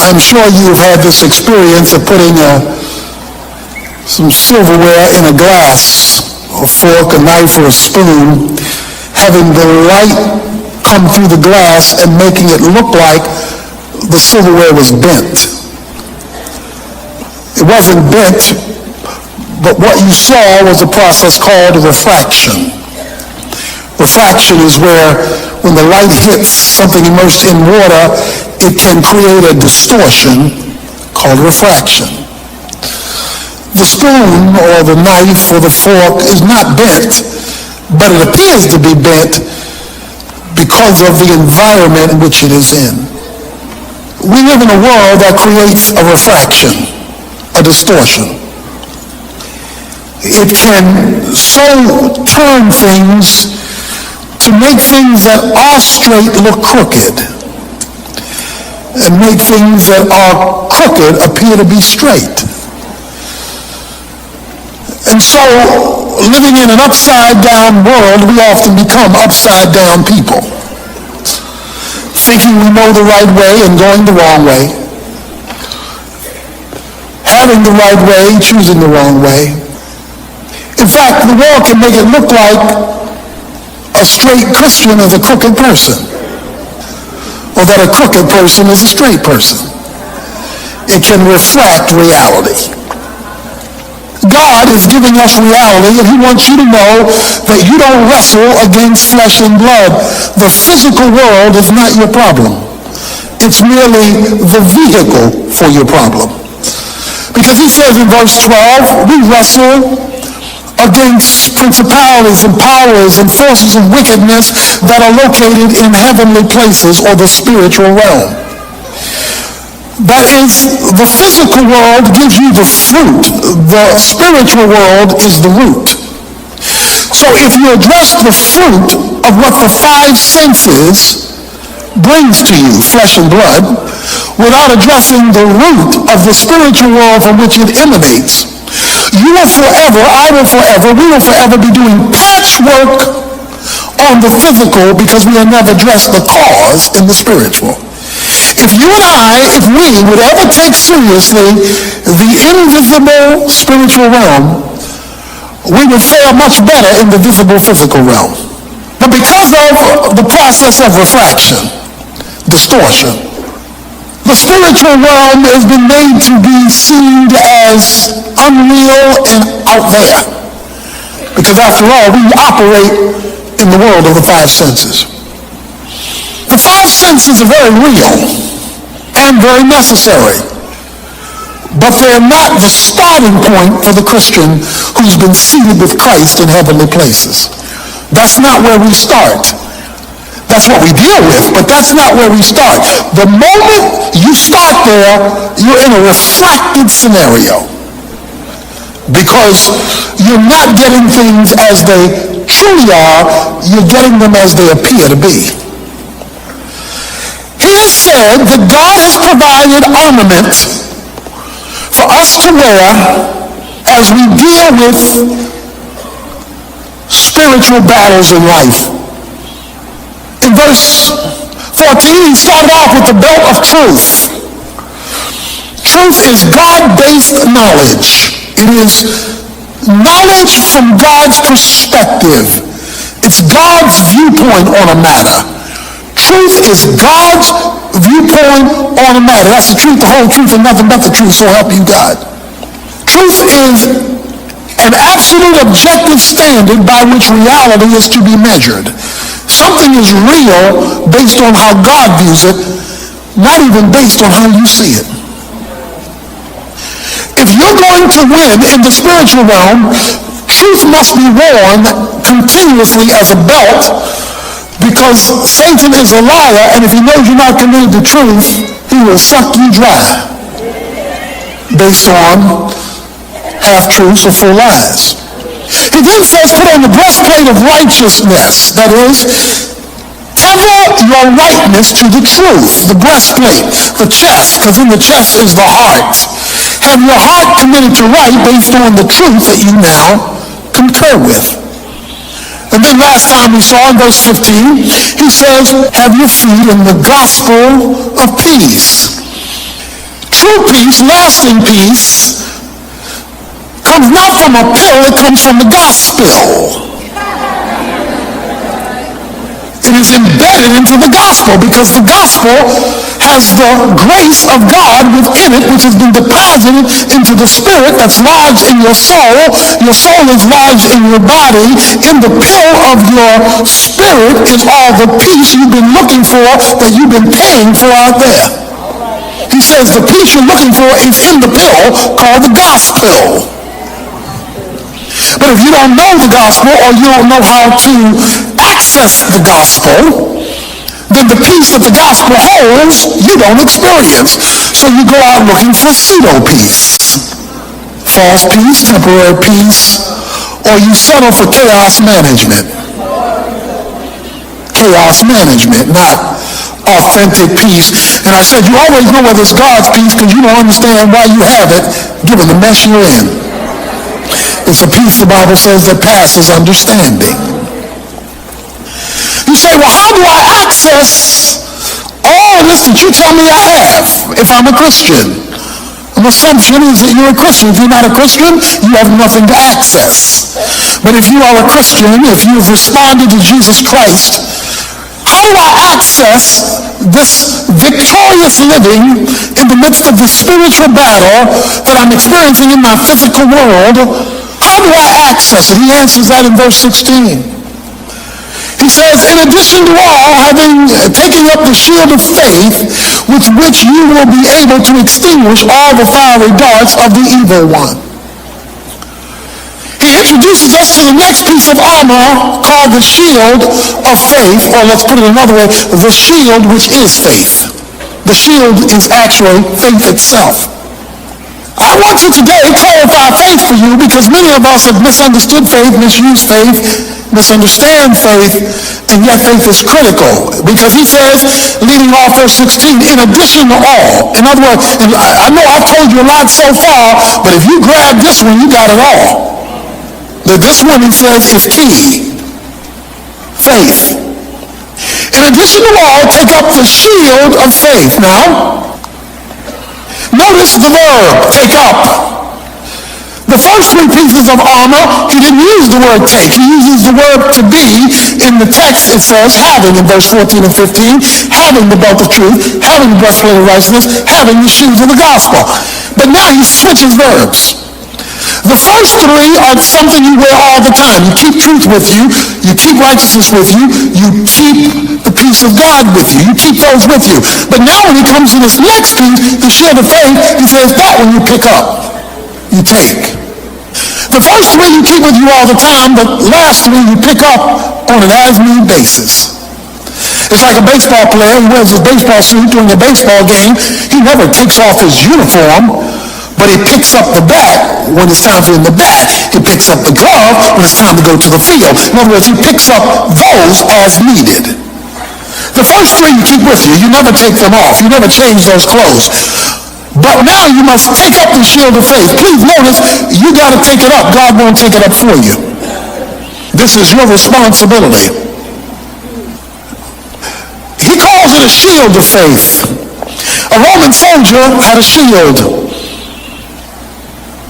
I'm sure you've had this experience of putting some silverware in a glass, a fork, a knife, or a spoon, having the light come through the glass and making it look like the silverware was bent. It wasn't bent, but what you saw was a process called refraction. Refraction is where when the light hits something immersed in water, it can create a distortion called refraction. The spoon or the knife or the fork is not bent, but it appears to be bent because of the environment in which it is in. We live in a world that creates a refraction, a distortion. It can so turn things to make things that are straight look crooked, and make things that are crooked appear to be straight. And so, living in an upside-down world, we often become upside-down people, thinking we know the right way and going the wrong way, having the right way, choosing the wrong way. In fact, the world can make it look like a straight Christian is a crooked person, or that a crooked person is a straight person. It can refract reality. God is giving us reality, and he wants you to know that you don't wrestle against flesh and blood. The physical world is not your problem. It's merely the vehicle for your problem. Because he says in verse 12, we wrestle against principalities and powers and forces of wickedness that are located in heavenly places, or the spiritual realm. That is, the physical world gives you the fruit. The spiritual world is the root. So if you address the fruit of what the five senses brings to you, flesh and blood, without addressing the root of the spiritual world from which it emanates, you will forever, I will forever, we will forever be doing patchwork on the physical because we have never addressed the cause in the spiritual. If you and I, if we would ever take seriously the invisible spiritual realm, we would fare much better in the visible physical realm. But because of the process of refraction, distortion, the spiritual realm has been made to be seen as unreal and out there. Because after all, we operate in the world of the five senses. The five senses are very real and very necessary, but they're not the starting point for the Christian who's been seated with Christ in heavenly places. That's not where we start. That's what we deal with, but that's not where we start. The moment you start there, you're in a refracted scenario, because you're not getting things as they truly are, you're getting them as they appear to be. He has said that God has provided armament for us to wear as we deal with spiritual battles in life. In verse 14, he started off with the belt of truth. Truth is God-based knowledge. It is knowledge from God's perspective. It's God's viewpoint on a matter. Truth is God's viewpoint on a matter. That's the truth, the whole truth, and nothing but the truth, so help you God. Truth is an absolute objective standard by which reality is to be measured. Something is real based on how God views it, not even based on how you see it. If you're going to win in the spiritual realm, truth must be worn continuously as a belt, because Satan is a liar, and if he knows you're not committed to truth, he will suck you dry based on half-truths or full lies. He then says, put on the breastplate of righteousness. That is, tether your rightness to the truth. The breastplate, the chest, because in the chest is the heart. Have your heart committed to right based on the truth that you now concur with. And then last time we saw in verse 15, he says, have your feet in the gospel of peace. true peace, lasting peace, comes not from a pill, it comes from the gospel. It is embedded into the gospel because the gospel has the grace of God within it, which has been deposited into the spirit that's lodged in your soul. Your soul is lodged in your body. In the pill of your spirit is all the peace you've been looking for, that you've been paying for out there. He says the peace you're looking for is in the pill called the gospel. But if you don't know the gospel, or you don't know how to access the gospel, then the peace that the gospel holds, you don't experience. So you go out looking for pseudo-peace, false peace, temporary peace, or you settle for chaos management. Chaos management, not authentic peace. And I said, you always know whether it's God's peace because you don't understand why you have it, given the mess you're in. It's a peace, the Bible says, that passes understanding. You say, well, how do I access all of this that you tell me I have if I'm a Christian? An assumption is that you're a Christian. If you're not a Christian, you have nothing to access. But if you are a Christian, if you've responded to Jesus Christ, how do I access this victorious living in the midst of the spiritual battle that I'm experiencing in my physical world? How do I access it? He answers that in verse 16. He says, in addition to all, having taken up the shield of faith, with which you will be able to extinguish all the fiery darts of the evil one. He introduces us to the next piece of armor called the shield of faith, or let's put it another way, the shield which is faith. The shield is actually faith itself. I want to today clarify faith for you because many of us have misunderstood faith, misused faith, misunderstand faith, and yet faith is critical. Because he says, leading off verse 16, in addition to all. In other words, I know I've told you a lot so far, but if you grab this one, you got it all. This one, he says, is key. Faith. In addition to all, take up the shield of faith. Now, notice the verb, take up. The first three pieces of armor, he didn't use the word take. He uses the word to be. In the text, it says having in verse 14 and 15, having the belt of truth, having the breastplate of righteousness, having the shoes of the gospel. But now he switches verbs. The first three are something you wear all the time. You keep truth with you. You keep righteousness with you. You keep the peace of God with you. You keep those with you. But now when he comes to this next piece, the shield of faith, he says that one you pick up. You take. The first three you keep with you all the time, but last three you pick up on an as-need basis. It's like a baseball player who wears his baseball suit during a baseball game. He never takes off his uniform, but he picks up the bat when it's time for him to bat. He picks up the glove when it's time to go to the field. In other words, he picks up those as needed. The first three you keep with you. You never take them off. You never change those clothes. But now you must take up the shield of faith. Please notice, you got to take it up. God won't take it up for you. This is your responsibility. He calls it a shield of faith. A Roman soldier had a shield.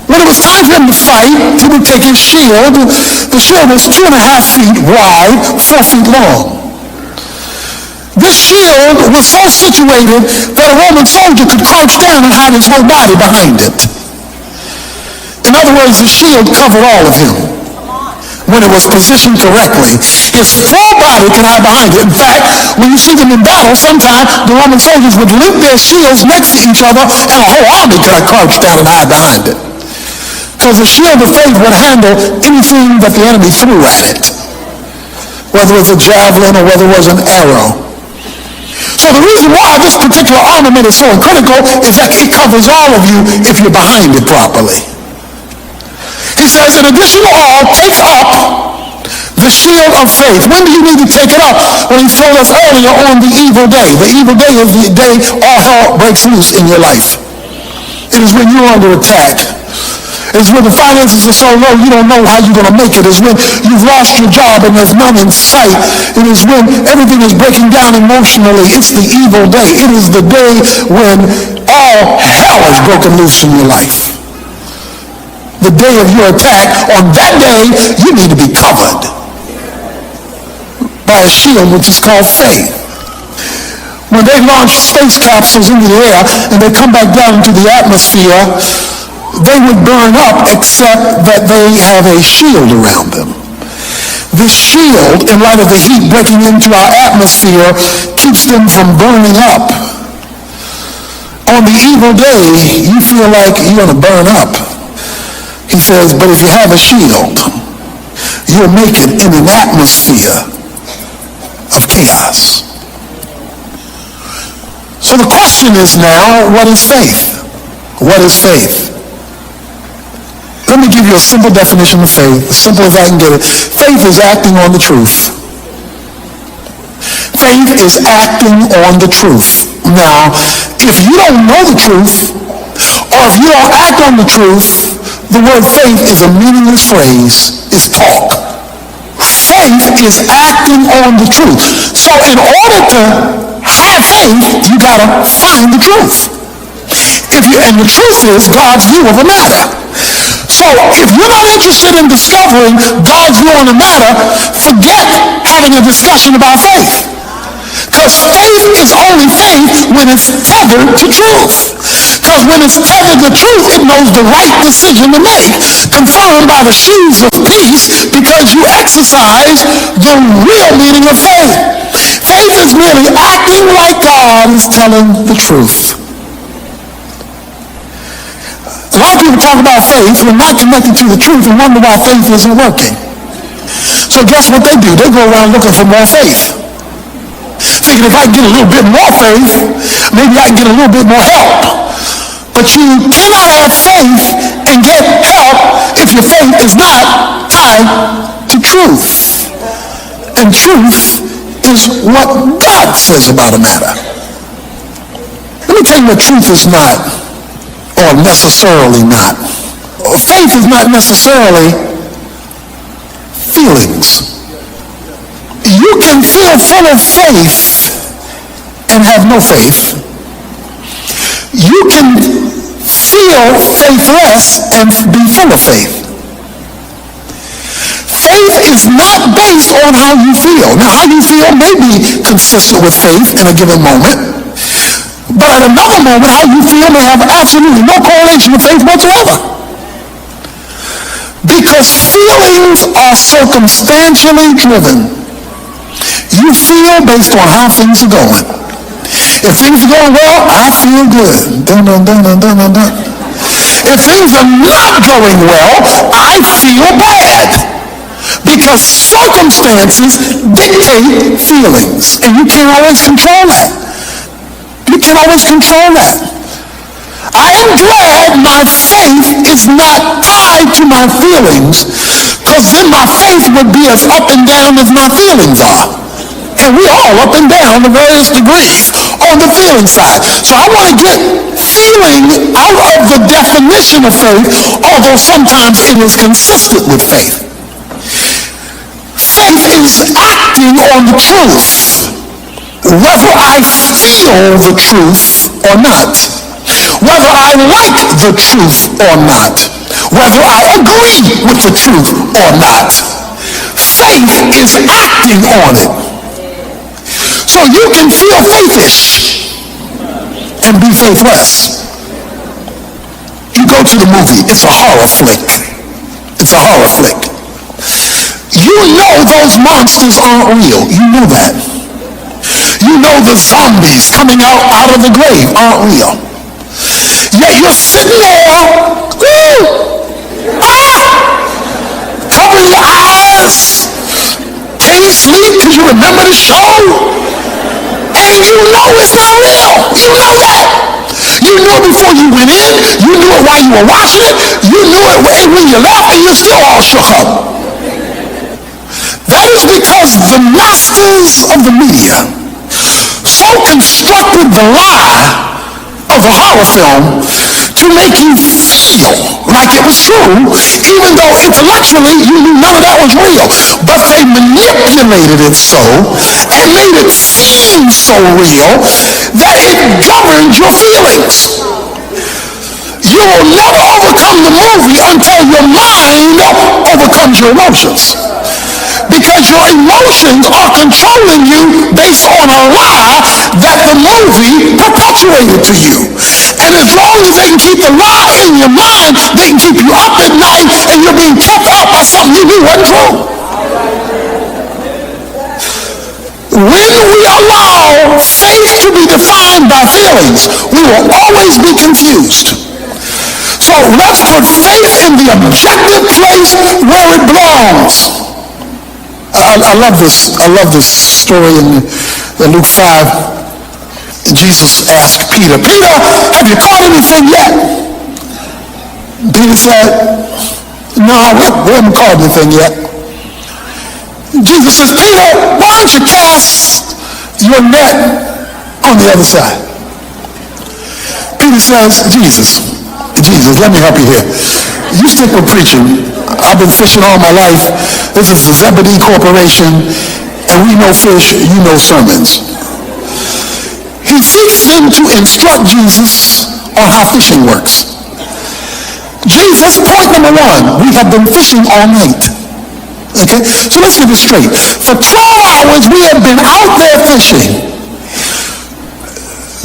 When it was time for him to fight, he would take his shield. The shield was 2.5 feet wide, 4 feet long. This shield was so situated that a Roman soldier could crouch down and hide his whole body behind it. In other words, the shield covered all of him when it was positioned correctly. His full body could hide behind it. In fact, when you see them in battle, sometimes the Roman soldiers would link their shields next to each other and a whole army could crouch down and hide behind it. Because the shield of faith would handle anything that the enemy threw at it, whether it was a javelin or whether it was an arrow. So the reason why this particular armament is so critical is that it covers all of you if you're behind it properly. He says, in addition to all, take up the shield of faith. When do you need to take it up? Well, he told us earlier on the evil day. The evil day is the day all hell breaks loose in your life. It is when you're under attack. It's when the finances are so low you don't know how you're going to make it. It's when you've lost your job and there's none in sight. It is when everything is breaking down emotionally. It's the evil day. It is the day when all hell powers broken loose from your life. The day of your attack, on that day, you need to be covered by a shield which is called faith. When they launch space capsules into the air and they come back down into the atmosphere, they would burn up except that they have a shield around them. This shield, in light of the heat breaking into our atmosphere, keeps them from burning up. On the evil day, you feel like you're going to burn up. He says, but if you have a shield, you'll make it in an atmosphere of chaos. So the question is now, what is faith? What is faith? Let me give you a simple definition of faith, as simple as I can get it. Faith is acting on the truth. Faith is acting on the truth. Now, if you don't know the truth, or if you don't act on the truth, the word faith is a meaningless phrase. It's talk. Faith is acting on the truth. So in order to have faith, you got to find the truth. And the truth is God's view of a matter. So if you're not interested in discovering God's view on a matter, forget having a discussion about faith. Because faith is only faith when it's tethered to truth. Because when it's tethered to truth, it knows the right decision to make, confirmed by the shoes of peace, because you exercise the real meaning of faith. Faith is merely acting like God is telling the truth. A lot of people talk about faith when not connected to the truth and wonder why faith isn't working. So guess what they do? They go around looking for more faith. Thinking if I can get a little bit more faith, maybe I can get a little bit more help. But you cannot have faith and get help if your faith is not tied to truth. And truth is what God says about a matter. Let me tell you what truth is not, or necessarily not. Faith is not necessarily feelings. You can feel full of faith and have no faith. You can feel faithless and be full of faith. Faith is not based on how you feel. Now, how you feel may be consistent with faith in a given moment, but at another moment, how you feel may have absolutely no correlation with faith whatsoever. Because feelings are circumstantially driven. You feel based on how things are going. If things are going well, I feel good. Dun, dun, dun, dun, dun, dun, dun. If things are not going well, I feel bad. Because circumstances dictate feelings. And you can't always control that. You can't always control that. I am glad my faith is not tied to my feelings, because then my faith would be as up and down as my feelings are. And we all up and down to various degrees on the feeling side. So I want to get feeling out of the definition of faith, although sometimes it is consistent with faith. Faith is acting on the truth, whether I feel the truth or not, whether I like the truth or not, whether I agree with the truth or not. Faith is acting on it. So you can feel faithish and be faithless. You go to the movie, it's a horror flick. It's a horror flick. You know those monsters aren't real. You know that. You know the zombies coming out of the grave aren't real. Yet you're sitting there, covering your eyes, can't sleep because you remember the show. And you know it's not real. You know that. You knew it before you went in. You knew it while you were watching it. You knew it when you left, and you're still all shook up. That is because the masters of the media so constructed the lie of the horror film to make you feel like it was true, even though intellectually you knew none of that was real. But they manipulated it so and made it seem so real that it governed your feelings. will never overcome the movie until your mind overcomes your emotions. Because your emotions are controlling you based on a lie that the movie perpetuated to you. And as long as they can keep the lie in your mind, they can keep you up at night and you're being kept out by something you knew wasn't true. When we allow faith to be defined by feelings, we will always be confused. So let's put faith in the objective place where it belongs. I love this story in Luke 5. Jesus asked Peter, Peter, have you caught anything yet? Peter said, no, we haven't caught anything yet. Jesus says, Peter, why don't you cast your net on the other side? Peter says, Jesus, let me help you here. You stick with preaching. I've been fishing all my life. This is the Zebedee Corporation, and we know fish, you know sermons. He seeks then to instruct Jesus on how fishing works. Jesus, point number one, we have been fishing all night. Okay? So let's get this straight. For 12 hours we have been out there fishing.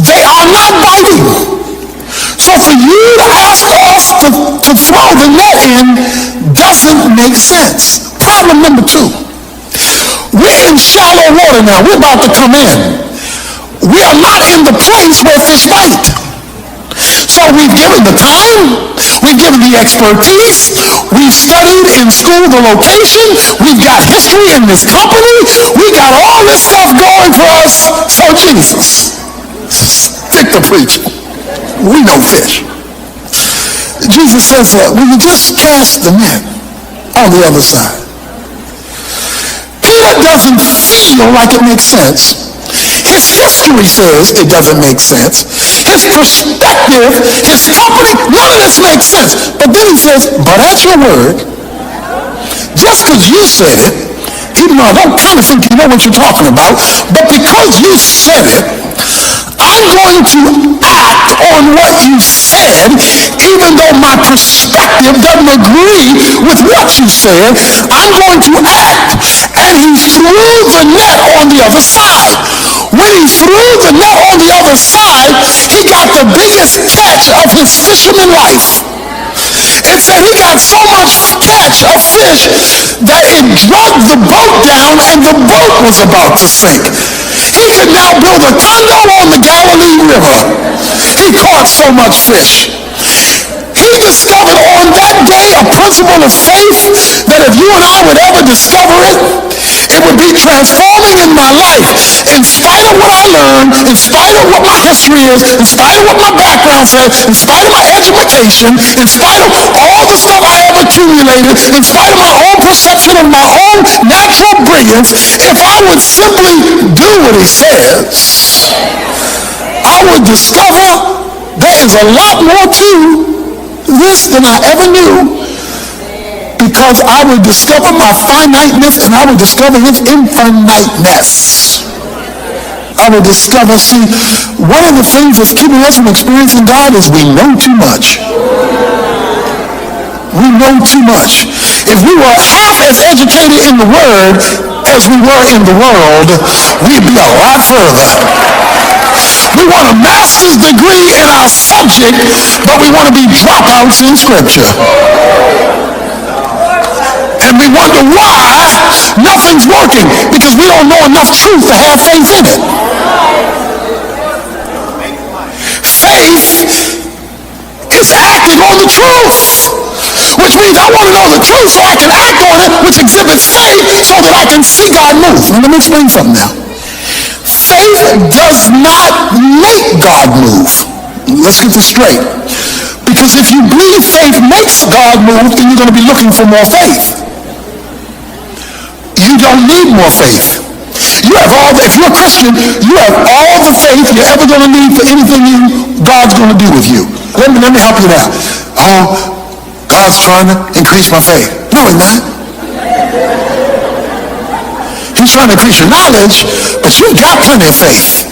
They are not biting. So for you to ask us to throw the net in doesn't make sense. Problem number two. We're in shallow water now. We're about to come in. We are not in the place where fish bite. So we've given the time, we've given the expertise, we've studied in school the location, we've got history in this company, we got all this stuff going for us. So Jesus, stick to preaching. We know fish. Jesus says, will you just cast the net on the other side? Peter doesn't feel like it makes sense. His history says it doesn't make sense. His perspective, his company, none of this makes sense. But then he says, but at your word, just because you said it, even though I don't kind of think you know what you're talking about, but because you said it, I'm going to act on what you said, even though my perspective doesn't agree with what you said. I'm going to act. And he threw the net on the other side. When he threw the net on the other side, he got the biggest catch of his fisherman life. It said he got so much catch of fish that it dragged the boat down and the boat was about to sink. He could now build a condo on the Galilee River. He caught so much fish. He discovered on that day a principle of faith that if you and I would ever discover it, it would be transforming in my life. In spite of what I learned, in spite of what my history is, in spite of what my background says, in spite of my education, in spite of all the stuff I have accumulated, in spite of my own perception of my own natural brilliance, if I would simply do what he says, I would discover there is a lot more to this than I ever knew, because I would discover my finiteness and I would discover his infiniteness. I would discover, see, one of the things that's keeping us from experiencing God is we know too much. We know too much. If we were half as educated in the Word as we were in the world, we'd be a lot further. We want a master's degree in our subject, but we want to be dropouts in Scripture. And we wonder why nothing's working, because we don't know enough truth to have faith in it. Faith is acting on the truth, which means I want to know the truth so I can act on it, which exhibits faith so that I can see God move. Now, let me explain something now. Faith does not make God move. Let's get this straight. Because if you believe faith makes God move, then you're going to be looking for more faith. You don't need more faith. You have if you're a Christian, you have all the faith you're ever going to need for anything God's going to do with you. Let me help you now. Oh, God's trying to increase my faith. No, he's not. He's trying to increase your knowledge, but you've got plenty of faith.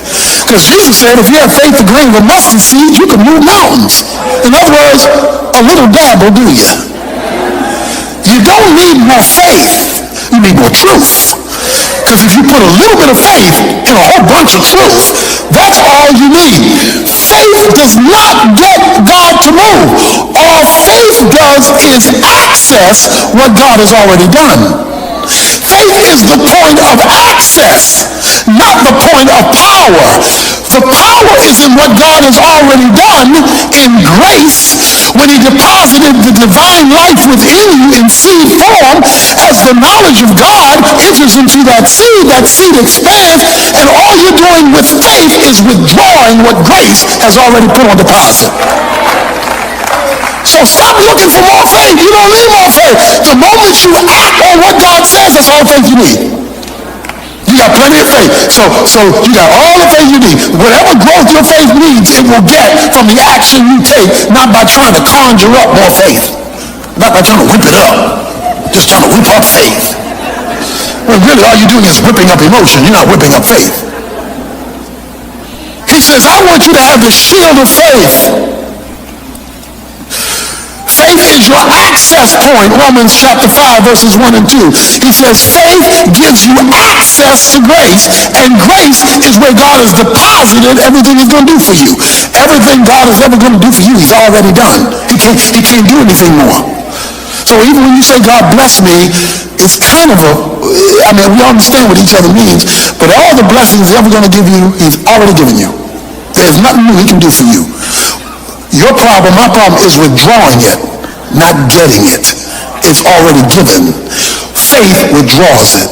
Because Jesus said, if you have faith the grain of a mustard seed, you can move mountains. In other words, a little dab will do you. You don't need more faith. You need more truth. Because if you put a little bit of faith in a whole bunch of truth, that's all you need. Faith does not get God to move. All faith does is access what God has already done. Faith is the point of access, not the point of power. The power is in what God has already done in grace when he deposited the divine life within you in seed form. As the knowledge of God enters into that seed expands, and all you're doing with faith is withdrawing what grace has already put on deposit. So stop looking for more faith. You don't need more faith. The moment you act on what God says, that's all faith you need. You got plenty of faith. So you got all the faith you need. Whatever growth your faith needs, it will get from the action you take, not by trying to conjure up more faith. Not by trying to whip it up. Just trying to whip up faith. Well, really all you're doing is whipping up emotion. You're not whipping up faith. He says, I want you to have the shield of faith. Faith is your access point, Romans chapter 5, verses 1 and 2. He says faith gives you access to grace, and grace is where God has deposited everything he's going to do for you. Everything God is ever going to do for you, he's already done. He can't do anything more. So even when you say God bless me, it's kind of we understand what each other means, but all the blessings he's ever going to give you, he's already given you. There's nothing new he can do for you. Your problem, my problem, is withdrawing it, not getting it. It's already given. Faith withdraws it.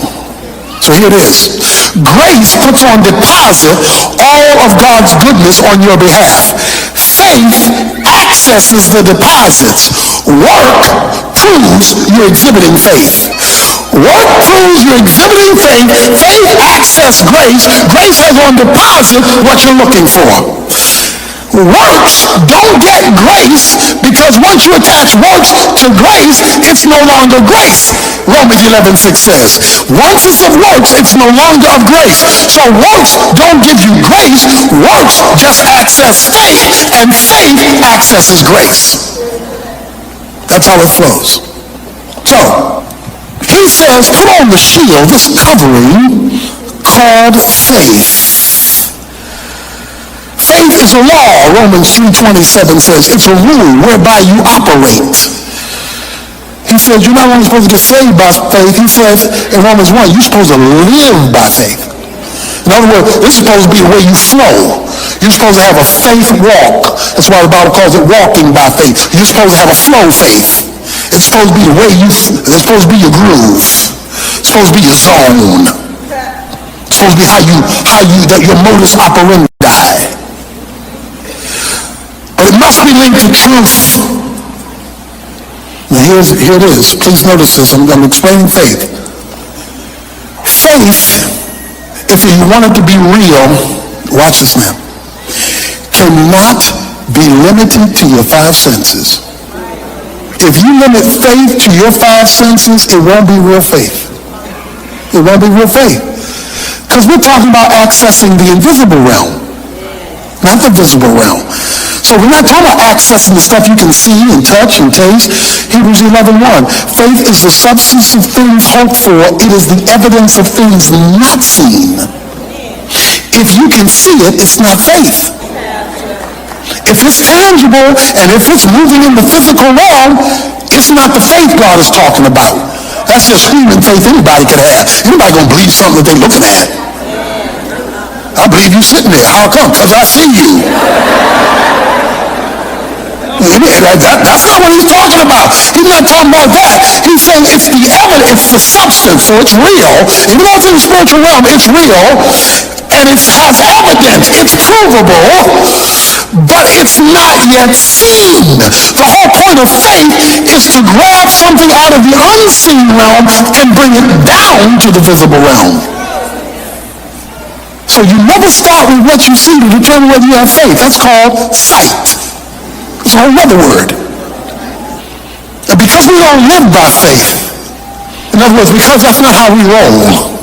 So here it is. Grace puts on deposit all of God's goodness on your behalf. Faith accesses the deposits. Work proves you're exhibiting faith. Work proves you're exhibiting faith. Faith accesses grace. Grace has on deposit what you're looking for. Works don't get grace, because once you attach works to grace, it's no longer grace. Romans 11:6 says, once it's of works, it's no longer of grace. So works don't give you grace. Works just access faith, and faith accesses grace. That's how it flows. So, he says, put on the shield, this covering called faith. Faith is a law, Romans 3:27 says. It's a rule whereby you operate. He says you're not only supposed to get saved by faith. He says in Romans 1, you're supposed to live by faith. In other words, this is supposed to be the way you flow. You're supposed to have a faith walk. That's why the Bible calls it walking by faith. You're supposed to have a flow faith. It's supposed to be the way it's supposed to be your groove. It's supposed to be your zone. It's supposed to be your modus operandi. But it must be linked to truth. Now here it is. Please notice this. I'm explaining faith. Faith, if you want it to be real, watch this now, cannot be limited to your five senses. If you limit faith to your five senses, it won't be real faith. It won't be real faith. Because we're talking about accessing the invisible realm, not the visible realm. So we're not talking about accessing the stuff you can see and touch and taste. Hebrews 11:1. Faith is the substance of things hoped for. It is the evidence of things not seen. If you can see it, it's not faith. If it's tangible and if it's moving in the physical realm, it's not the faith God is talking about. That's just screaming faith anybody could have. Anybody gonna believe something that they're looking at? I believe you sitting there. How come? Because I see you. That's not what he's talking about. He's not talking about that. He's saying it's the evidence, it's the substance, so it's real. Even though it's in the spiritual realm, it's real, and it has evidence, it's provable, but it's not yet seen. The whole point of faith is to grab something out of the unseen realm and bring it down to the visible realm. So you never start with what you see to determine whether you have faith. That's called sight. It's a whole other word. And because we don't live by faith, in other words, because that's not how we roll,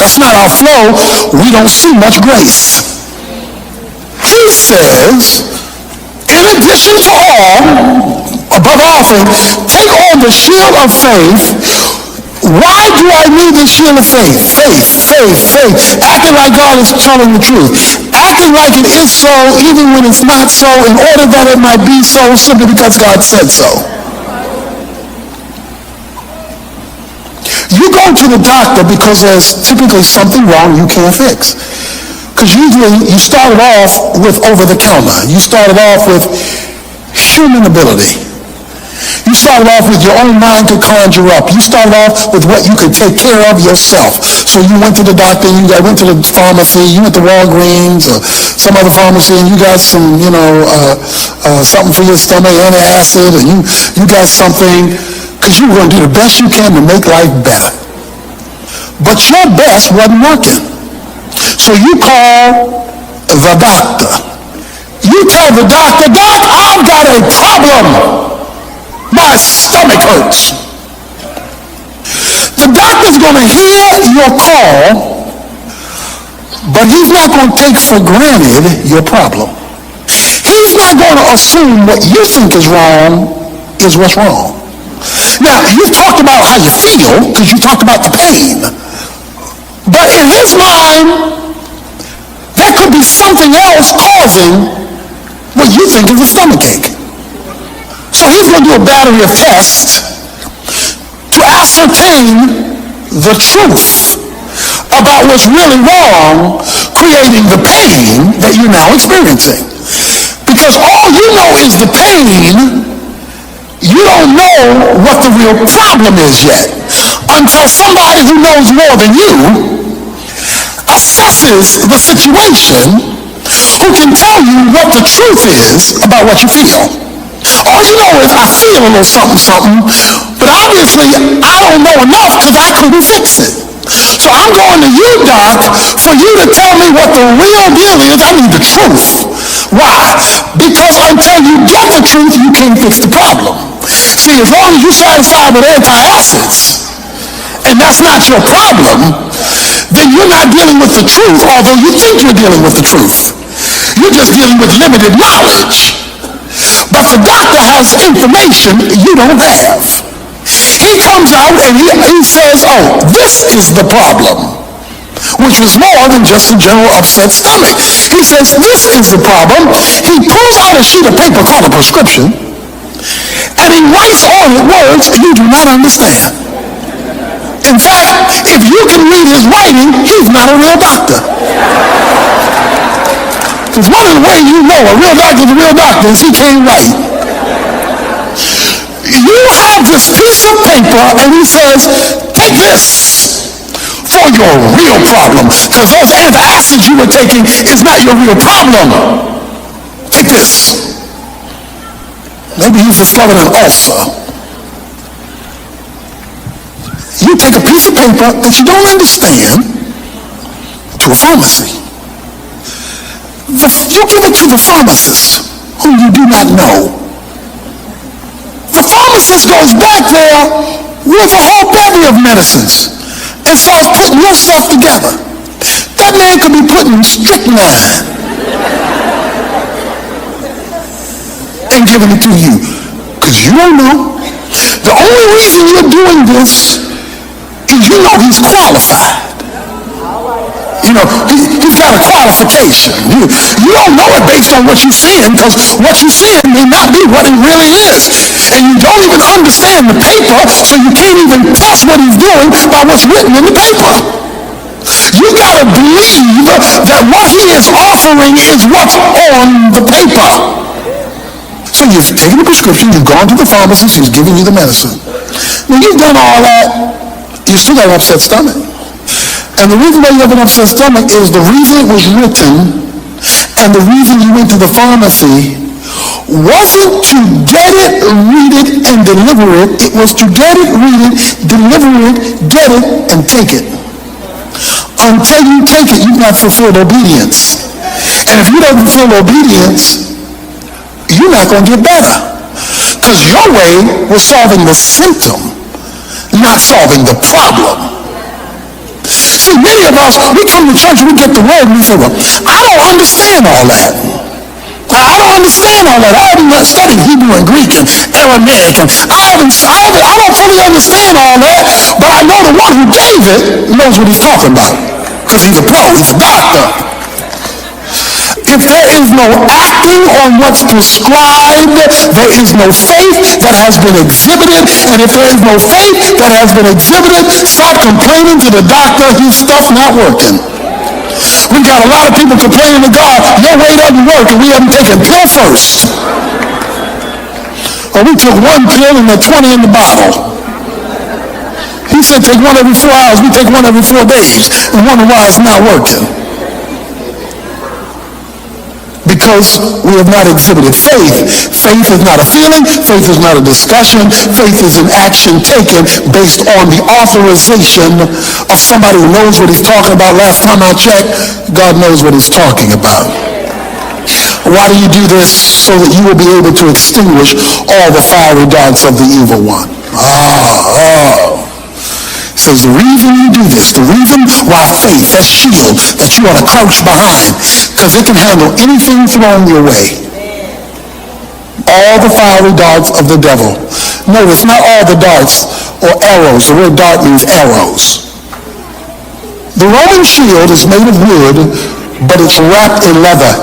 that's not our flow, we don't see much grace. He says, in addition to all, above all things, take on the shield of faith. Why do I need the shield of faith? Faith. Acting like God is telling the truth. Acting like it is so even when it's not so, in order that it might be so simply because God said so. You go to the doctor because there's typically something wrong you can't fix. Because usually you started off with over-the-counter. You started off with human ability. You started off with your own mind to conjure up. You started off with what you could take care of yourself. So you went to the doctor, you went to the pharmacy, you went to Walgreens or some other pharmacy, and you got some, something for your stomach, antacid, and you got something, because you were going to do the best you can to make life better. But your best wasn't working. So you call the doctor. You tell the doctor, Doc, I've got a problem. My stomach hurts. The doctor's going to hear your call, but he's not going to take for granted your problem. He's not going to assume what you think is wrong is what's wrong. Now, you've talked about how you feel because you talked about the pain. But in his mind, there could be something else causing what you think is a stomachache. So he's going to do a battery of tests to ascertain the truth about what's really wrong, creating the pain that you're now experiencing. Because all you know is the pain, you don't know what the real problem is yet until somebody who knows more than you assesses the situation, who can tell you what the truth is about what you feel. All you know is I feel a little something, but obviously I don't know enough because I couldn't fix it. So I'm going to you, Doc, for you to tell me what the real deal is. I need the truth. Why? Because until you get the truth, you can't fix the problem. See, as long as you're satisfied with antacids, and that's not your problem, then you're not dealing with the truth, although you think you're dealing with the truth. You're just dealing with limited knowledge. But the doctor has information you don't have. He comes out and he says, oh, this is the problem, which is more than just a general upset stomach. He says, this is the problem. He pulls out a sheet of paper called a prescription, and he writes on it words you do not understand. In fact, if you can read his writing, he's not a real doctor. Because one of the ways you know a real doctor's a real doctor is he can't write. You have this piece of paper and he says, take this for your real problem. Because those antacids you were taking is not your real problem. Take this. Maybe he's discovered an ulcer. You take a piece of paper that you don't understand to a pharmacy. You give it to the pharmacist, whom you do not know. The pharmacist goes back there with a whole bevy of medicines and starts putting your stuff together. That man could be putting strychnine and giving it to you because you don't know. The only reason you're doing this is you know he's qualified. You know, he's got a qualification. You don't know it based on what you're seeing, because what you're seeing may not be what it really is. And you don't even understand the paper, so you can't even test what he's doing by what's written in the paper. You gotta believe that what he is offering is what's on the paper. So you've taken the prescription, you've gone to the pharmacist who's giving you the medicine. When you've done all that, you still got an upset stomach. And the reason why you have an upset stomach is the reason it was written and the reason you went to the pharmacy wasn't to get it, read it, and deliver it. It was to get it, read it, deliver it, get it, and take it. Until you take it, you've not fulfilled obedience. And if you don't fulfill obedience, you're not going to get better. Because your way was solving the symptom, not solving the problem. See, many of us, we come to church and we get the word and we say, well, I don't understand all that. I don't understand all that. I haven't studied Hebrew and Greek and Aramaic, and I don't fully understand all that, but I know the one who gave it knows what he's talking about, because he's a pro, he's a doctor. If there is no acting on what's prescribed, there is no faith that has been exhibited. And if there is no faith that has been exhibited, stop complaining to the doctor, his stuff not working. We got a lot of people complaining to God, your way doesn't work, and we haven't taken pill first. Or we took one pill and there are 20 in the bottle. He said take one every 4 hours, we take one every 4 days, and wonder why it's not working. Because we have not exhibited faith. Faith is not a feeling. Faith is not a discussion. Faith is an action taken based on the authorization of somebody who knows what he's talking about. Last time I checked, God knows what he's talking about. Why do you do this? So that you will be able to extinguish all the fiery darts of the evil one. Says the reason you do this, the reason why faith, that shield that you ought to crouch behind, because it can handle anything thrown your way. All the fiery darts of the devil. Notice, not all the darts or arrows. The word dart means arrows. The Roman shield is made of wood, but it's wrapped in leather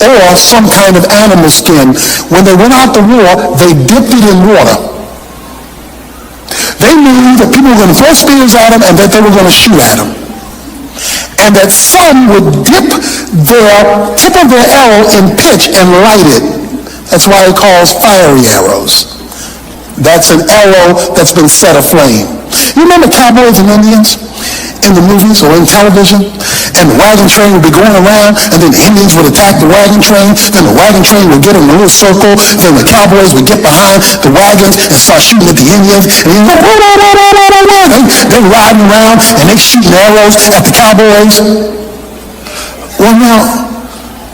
or some kind of animal skin. When they went out to war, they dipped it in water. They knew that people were going to throw spears at them and that they were going to shoot at them. And that some would dip their tip of their arrow in pitch and light it. That's why it calls fiery arrows. That's an arrow that's been set aflame. You remember cowboys and Indians in the movies or in television? And the wagon train would be going around, and then the Indians would attack the wagon train, then the wagon train would get in a little circle, then the cowboys would get behind the wagons and start shooting at the Indians, and they're riding around and they shooting arrows at the cowboys. Well, now,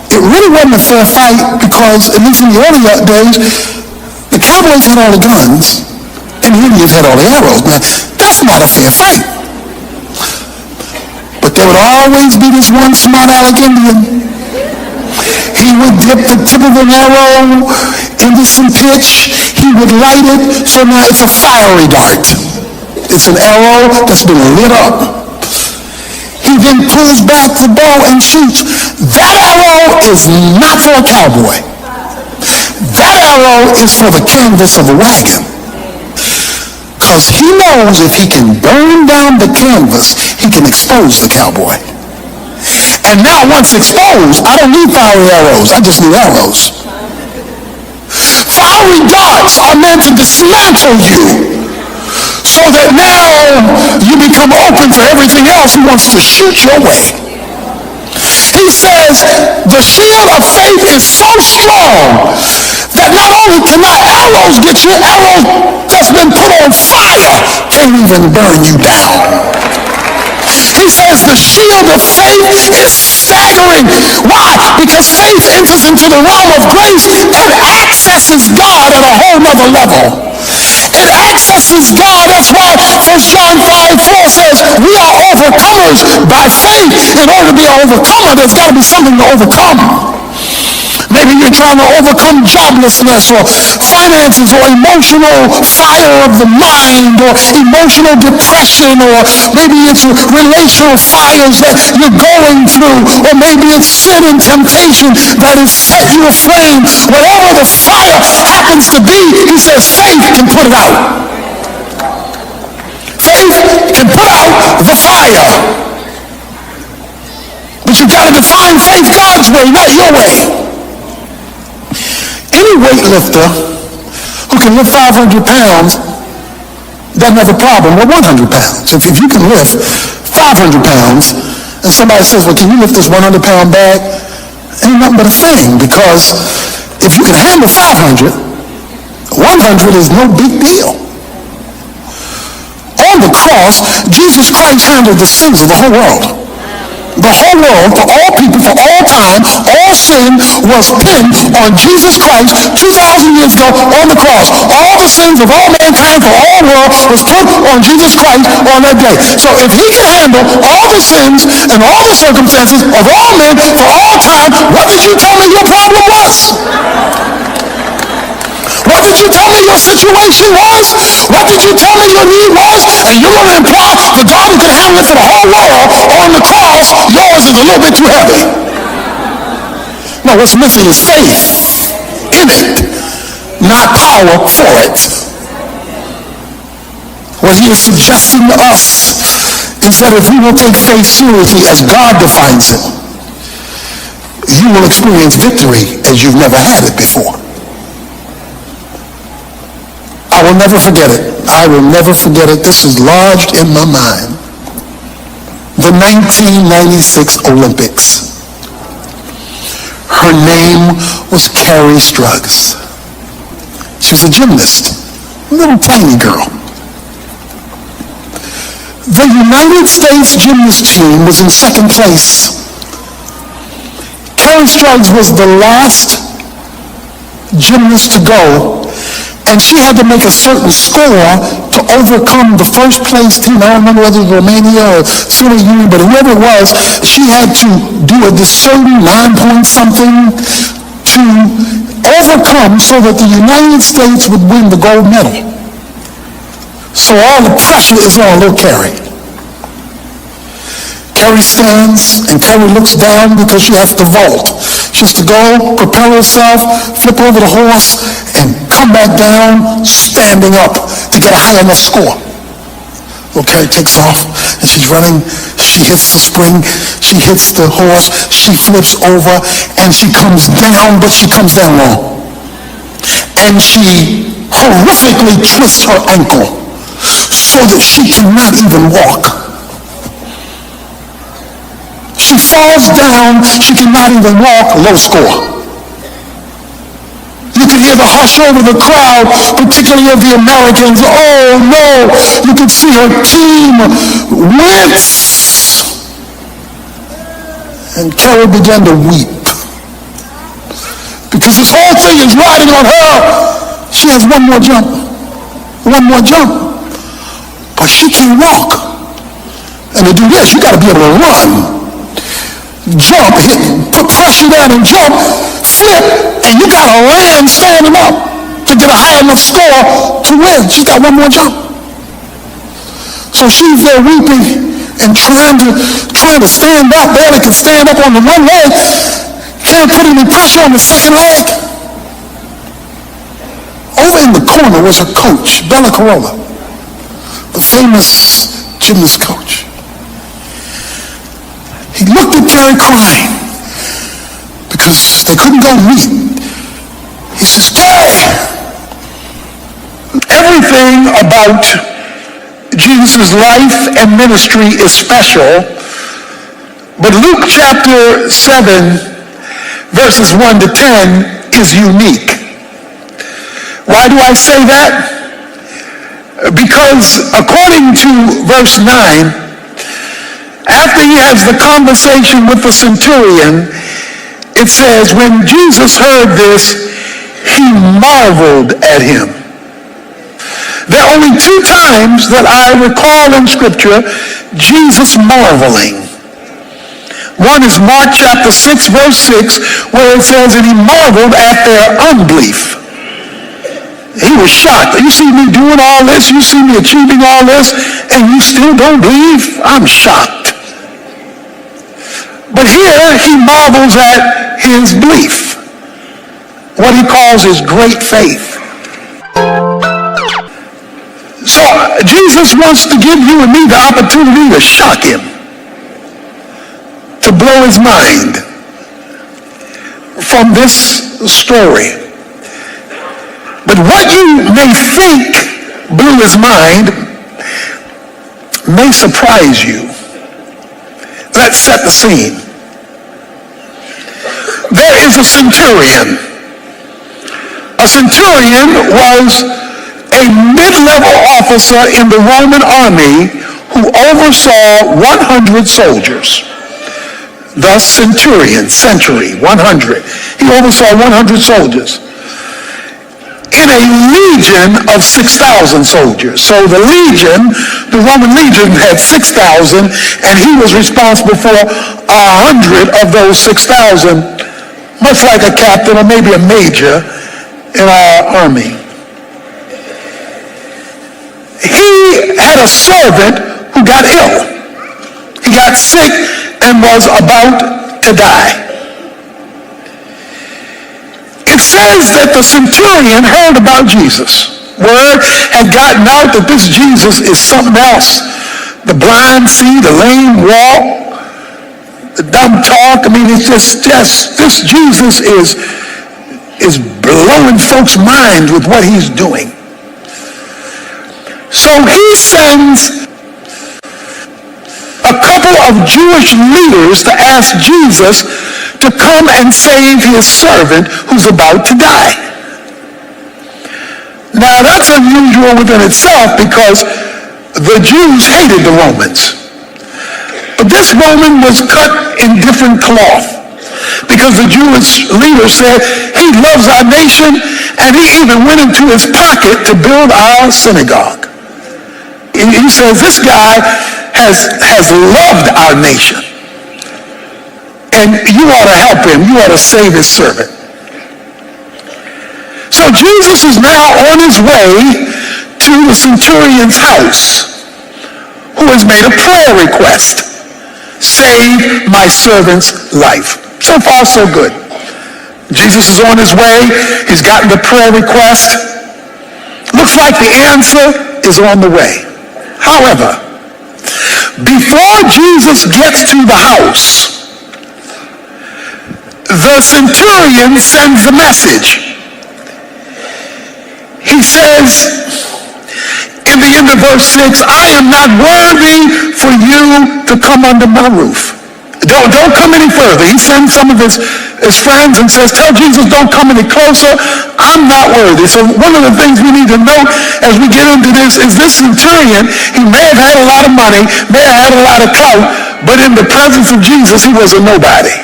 it really wasn't a fair fight because, at least in the early days, the cowboys had all the guns and the Indians had all the arrows. Now, that's not a fair fight. But there would always be this one smart aleck Indian. He would dip the tip of an arrow into some pitch. He would light it, so now it's a fiery dart. It's an arrow that's been lit up. He then pulls back the bow and shoots. That arrow is not for a cowboy. That arrow is for the canvas of a wagon. Because he knows if he can burn down the canvas, he can expose the cowboy. And now once exposed, I don't need fiery arrows, I just need arrows. Fiery darts are meant to dismantle you so that now you become open for everything else he wants to shoot your way. He says the shield of faith is so strong that not only cannot arrows get you, arrows that's been put on fire can't even burn you down. He says the shield of faith is staggering. Why? Because faith enters into the realm of grace and accesses God at a whole nother level. It accesses God. That's why 1 John 5:4 says we are overcomers by faith. In order to be an overcomer, there's got to be something to overcome. Maybe you're trying to overcome joblessness or finances or emotional fire of the mind or emotional depression, or maybe it's relational fires that you're going through, or maybe it's sin and temptation that has set you aflame. Whatever the fire happens to be, he says faith can put it out. Faith can put out the fire. But you've got to define faith God's way, not your way. Any weightlifter who can lift 500 pounds doesn't have a problem with 100 pounds. If you can lift 500 pounds and somebody says, well, can you lift this 100-pound bag? Ain't nothing but a thing, because if you can handle 500, 100 is no big deal. On the cross, Jesus Christ handled the sins of the whole world. the whole world, for all people, for all time, all sin was pinned on Jesus Christ 2,000 years ago on the cross. All the sins of all mankind for all world was put on Jesus Christ on that day. So if he can handle all the sins and all the circumstances of all men for all time, what did you tell me your problem was? What did you tell me your situation was? What did you tell me your need was? And you're going to imply that God who can handle it for the whole world on the cross, yours is a little bit too heavy. No, what's missing is faith in it, not power for it. What he is suggesting to us is that if we will take faith seriously as God defines it, you will experience victory as you've never had it before. I will never forget it. I will never forget it. This is lodged in my mind. The 1996 Olympics. Her name was Carrie Struggs. She was a gymnast, a little tiny girl. The United States gymnast team was in second place. Carrie Struggs was the last gymnast to go, and she had to make a certain score to overcome the first place team. I don't remember whether it was Romania or Soviet Union, but whoever it was, she had to do a certain 9 point something to overcome so that the United States would win the gold medal. So all the pressure is on little Carrie. Carrie stands and Carrie looks down because she has to vault. She has to go, propel herself, flip over the horse, and come back down, standing up to get a high enough score. Well, Carrie takes off, and she's running. She hits the spring. She hits the horse. She flips over, and she comes down, but she comes down wrong. And she horrifically twists her ankle so that she cannot even walk. She falls down, she cannot even walk, low score. You can hear the hush over the crowd, particularly of the Americans. Oh no! You can see her team wince. And Carrie began to weep. Because this whole thing is riding on her. She has one more jump. One more jump. But she can't walk. And to do this, you got to be able to run. Jump, put pressure down and jump, flip, and you got to land standing up to get a high enough score to win. She's got one more jump. So she's there weeping and trying to stand up, barely can stand up on the one leg, can't put any pressure on the second leg. Over in the corner was her coach, Bella Corolla, the famous gymnast coach. He looked at Carrie crying because they couldn't go meet. He says, Carrie, everything about Jesus' life and ministry is special, but Luke chapter 7, verses 1 to 10 is unique. Why do I say that? Because according to verse 9, after he has the conversation with the centurion, it says, when Jesus heard this, he marveled at him. There are only two times that I recall in Scripture Jesus marveling. One is Mark chapter 6, verse 6, where it says that he marveled at their unbelief. He was shocked. You see me doing all this, you see me achieving all this, and you still don't believe? I'm shocked. But here he marvels at his belief, what he calls his great faith. So Jesus wants to give you and me the opportunity to shock him, to blow his mind from this story. But what you may think blew his mind may surprise you. Let's set the scene. There is a centurion. A centurion was a mid-level officer in the Roman army who oversaw 100 soldiers. the centurion, century, 100. He oversaw 100 soldiers in a legion of 6,000 soldiers. So the legion, the Roman legion had 6,000, and he was responsible for 100 of those 6,000, much like a captain or maybe a major in our army. He had a servant who got ill. He got sick and was about to die. It says that the centurion heard about Jesus. Word had gotten out that this Jesus is something else. The blind see, the lame walk, the dumb talk. I mean, it's just this Jesus is blowing folks' minds with what he's doing. So he sends a couple of Jewish leaders to ask Jesus to come and save his servant who's about to die. Now that's unusual within itself because the Jews hated the Romans. But this Roman was cut in different cloth because the Jewish leader said he loves our nation, and he even went into his pocket to build our synagogue. He says this guy has loved our nation. And you ought to help him. You ought to save his servant. So Jesus is now on his way to the centurion's house, who has made a prayer request. Save my servant's life. So far, so good. Jesus is on his way. He's gotten the prayer request. Looks like the answer is on the way. However, before Jesus gets to the house, the centurion sends a message. He says, in the end of verse 6, I am not worthy for you to come under my roof. Don't come any further. He sends some of his friends and says, tell Jesus don't come any closer. I'm not worthy. So one of the things we need to note as we get into this is this centurion, he may have had a lot of money, may have had a lot of clout, but in the presence of Jesus, he was a nobody.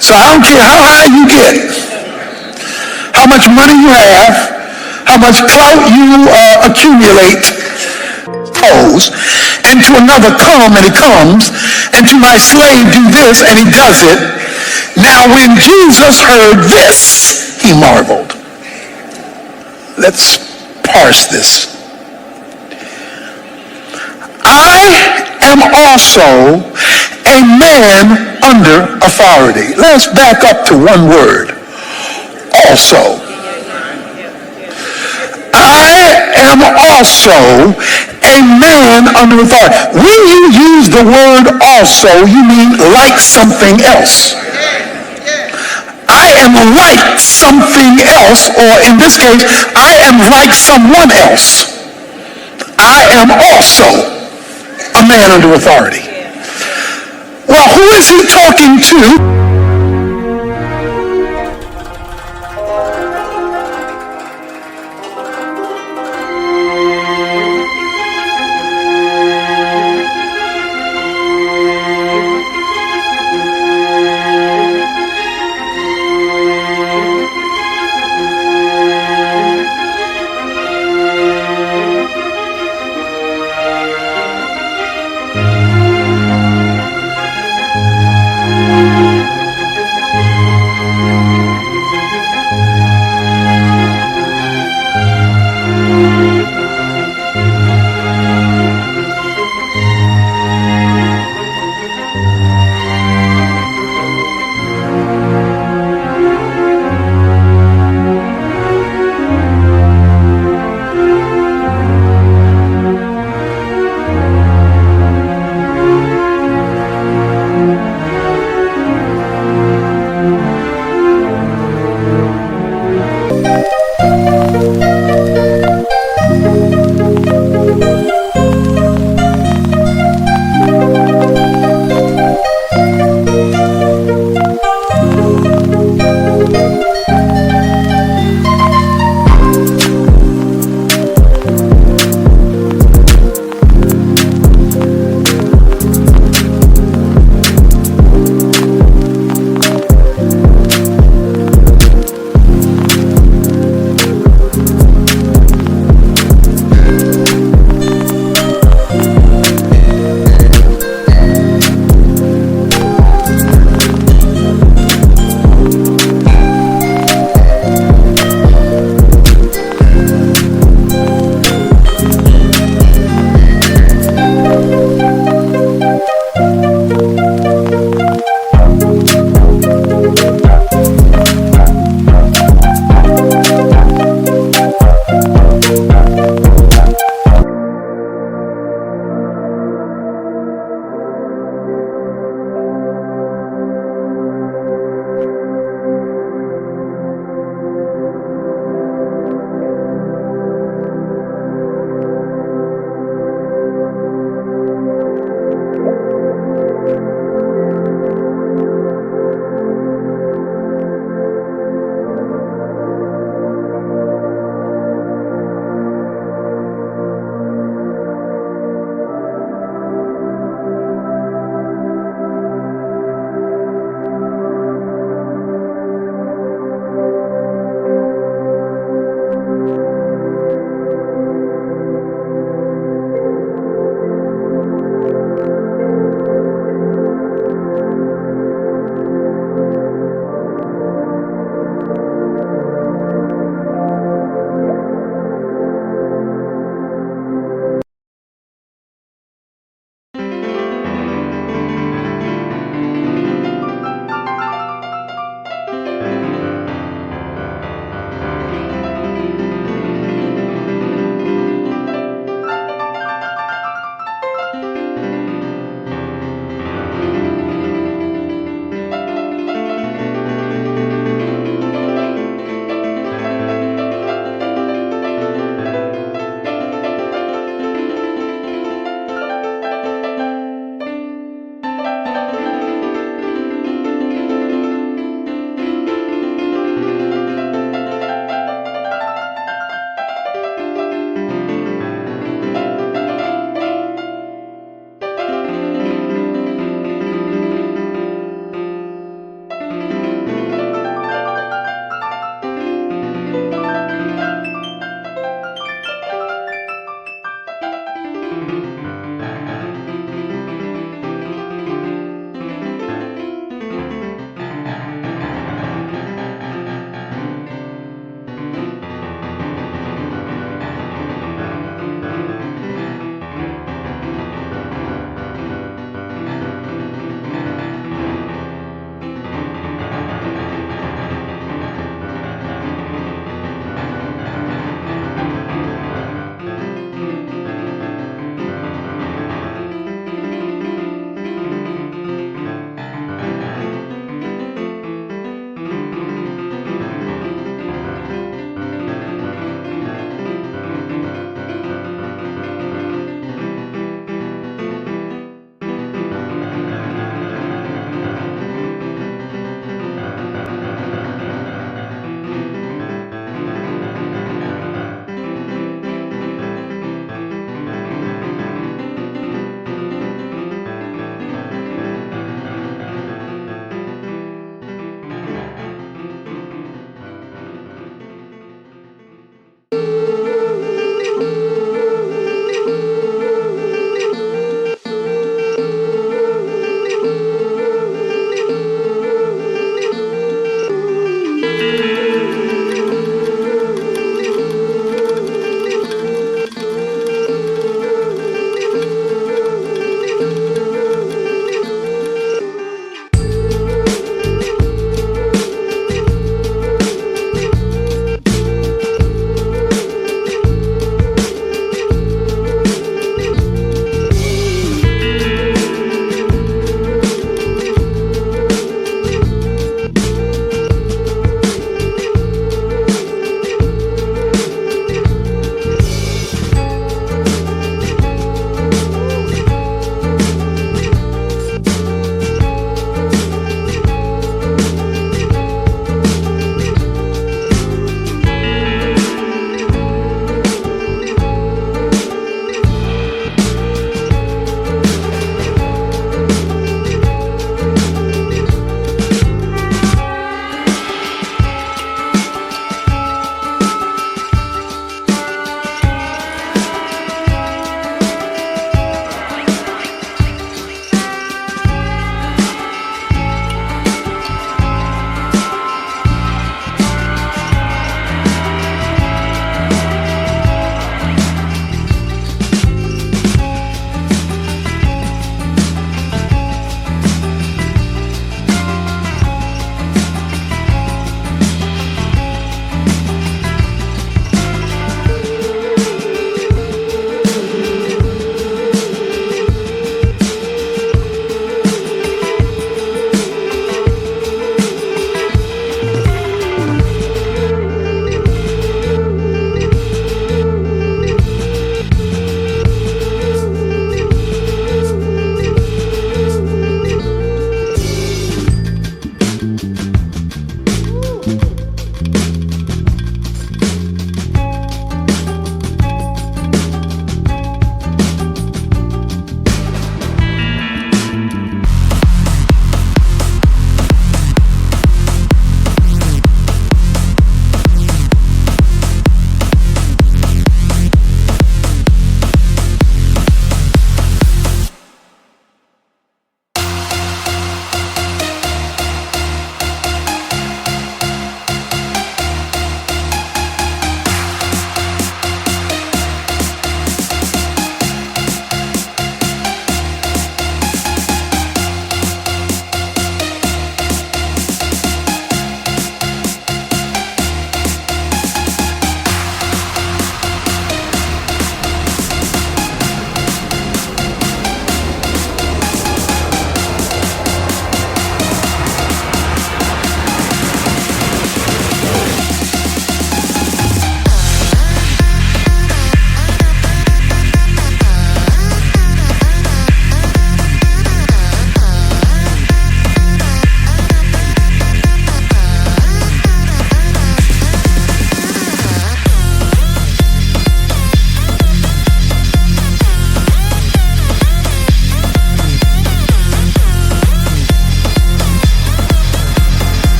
So I don't care how high you get, how much money you have, how much clout you accumulate, and to another come, and he comes, and to my slave do this, and he does it. Now when Jesus heard this, he marveled. Let's parse this. I am also a man under authority. Let's back up to one word. Also. I am also a man under authority. When you use the word also, you mean like something else. I am like something else, or in this case, I am like someone else. I am also a man under authority. Well, who is he talking to?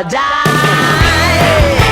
die.